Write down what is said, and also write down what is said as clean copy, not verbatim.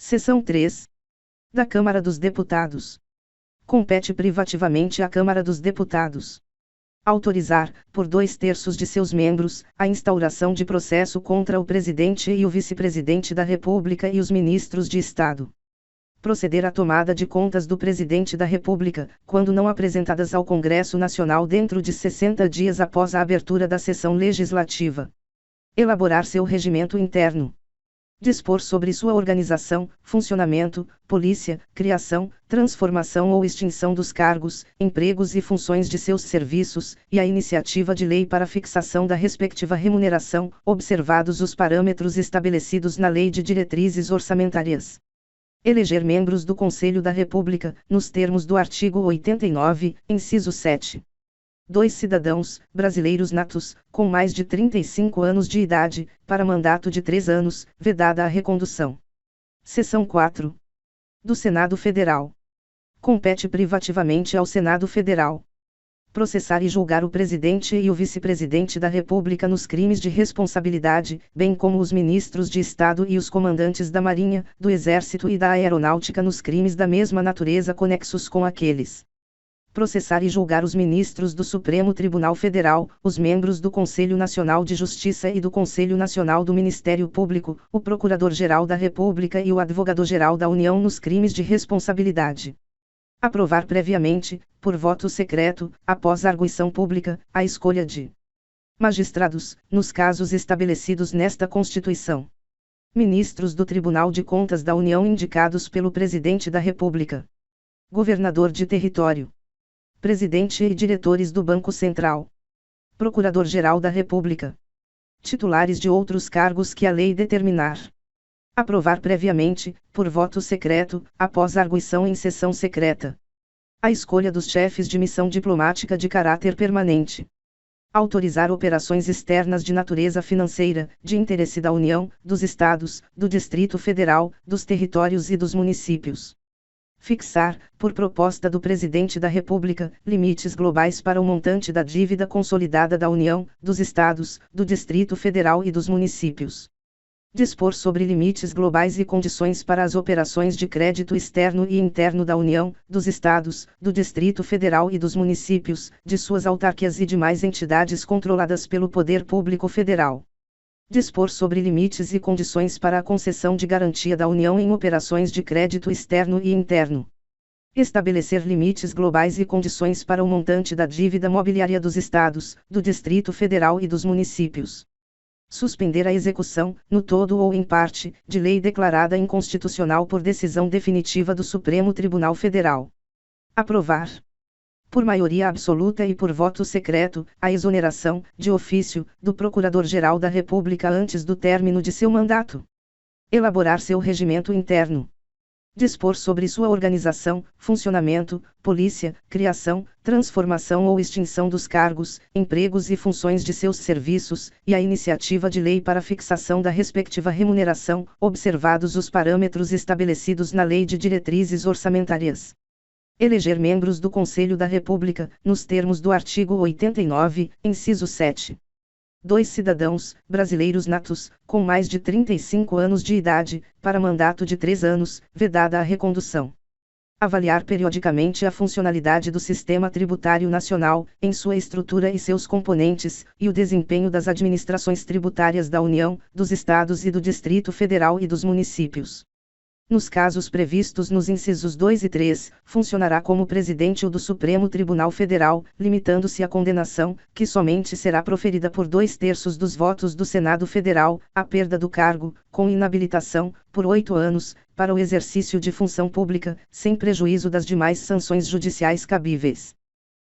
Seção 3. Da Câmara dos Deputados. Compete privativamente à Câmara dos Deputados autorizar, por 2/3 de seus membros, a instauração de processo contra o Presidente e o Vice-Presidente da República e os Ministros de Estado. Proceder à tomada de contas do Presidente da República, quando não apresentadas ao Congresso Nacional dentro de 60 dias após a abertura da sessão legislativa. Elaborar seu regimento interno. Dispor sobre sua organização, funcionamento, polícia, criação, transformação ou extinção dos cargos, empregos e funções de seus serviços, e a iniciativa de lei para fixação da respectiva remuneração, observados os parâmetros estabelecidos na Lei de Diretrizes Orçamentárias. Eleger membros do Conselho da República, nos termos do artigo 89, inciso 7. 2 cidadãos, brasileiros natos, com mais de 35 anos de idade, para mandato de 3 anos, vedada a recondução. Seção 4. Do Senado Federal. Compete privativamente ao Senado Federal processar e julgar o Presidente e o Vice-Presidente da República nos crimes de responsabilidade, bem como os ministros de Estado e os comandantes da Marinha, do Exército e da Aeronáutica nos crimes da mesma natureza conexos com aqueles. Processar e julgar os ministros do Supremo Tribunal Federal, os membros do Conselho Nacional de Justiça e do Conselho Nacional do Ministério Público, o Procurador-Geral da República e o Advogado-Geral da União nos crimes de responsabilidade. Aprovar previamente, por voto secreto, após arguição pública, a escolha de magistrados, nos casos estabelecidos nesta Constituição. Ministros do Tribunal de Contas da União indicados pelo Presidente da República. Governador de território. Presidente e diretores do Banco Central. Procurador-Geral da República. Titulares de outros cargos que a lei determinar. Aprovar previamente, por voto secreto, após arguição em sessão secreta. A escolha dos chefes de missão diplomática de caráter permanente. Autorizar operações externas de natureza financeira, de interesse da União, dos Estados, do Distrito Federal, dos territórios e dos municípios. Fixar, por proposta do Presidente da República, limites globais para o montante da dívida consolidada da União, dos Estados, do Distrito Federal e dos municípios. Dispor sobre limites globais e condições para as operações de crédito externo e interno da União, dos Estados, do Distrito Federal e dos municípios, de suas autarquias e demais entidades controladas pelo Poder Público Federal. Dispor sobre limites e condições para a concessão de garantia da União em operações de crédito externo e interno. Estabelecer limites globais e condições para o montante da dívida mobiliária dos Estados, do Distrito Federal e dos municípios. Suspender a execução, no todo ou em parte, de lei declarada inconstitucional por decisão definitiva do Supremo Tribunal Federal. Aprovar, por maioria absoluta e por voto secreto, a exoneração, de ofício, do Procurador-Geral da República antes do término de seu mandato. Elaborar seu regimento interno. Dispor sobre sua organização, funcionamento, polícia, criação, transformação ou extinção dos cargos, empregos e funções de seus serviços, e a iniciativa de lei para fixação da respectiva remuneração, observados os parâmetros estabelecidos na Lei de Diretrizes Orçamentárias. Eleger membros do Conselho da República, nos termos do artigo 89, inciso 7. 2 cidadãos, brasileiros natos, com mais de 35 anos de idade, para mandato de 3 anos, vedada a recondução. Avaliar periodicamente a funcionalidade do Sistema Tributário Nacional, em sua estrutura e seus componentes, e o desempenho das administrações tributárias da União, dos Estados e do Distrito Federal e dos municípios. Nos casos previstos nos incisos 2 e 3, funcionará como presidente o do Supremo Tribunal Federal, limitando-se à condenação, que somente será proferida por 2/3 dos votos do Senado Federal, à perda do cargo, com inabilitação, por 8 anos, para o exercício de função pública, sem prejuízo das demais sanções judiciais cabíveis.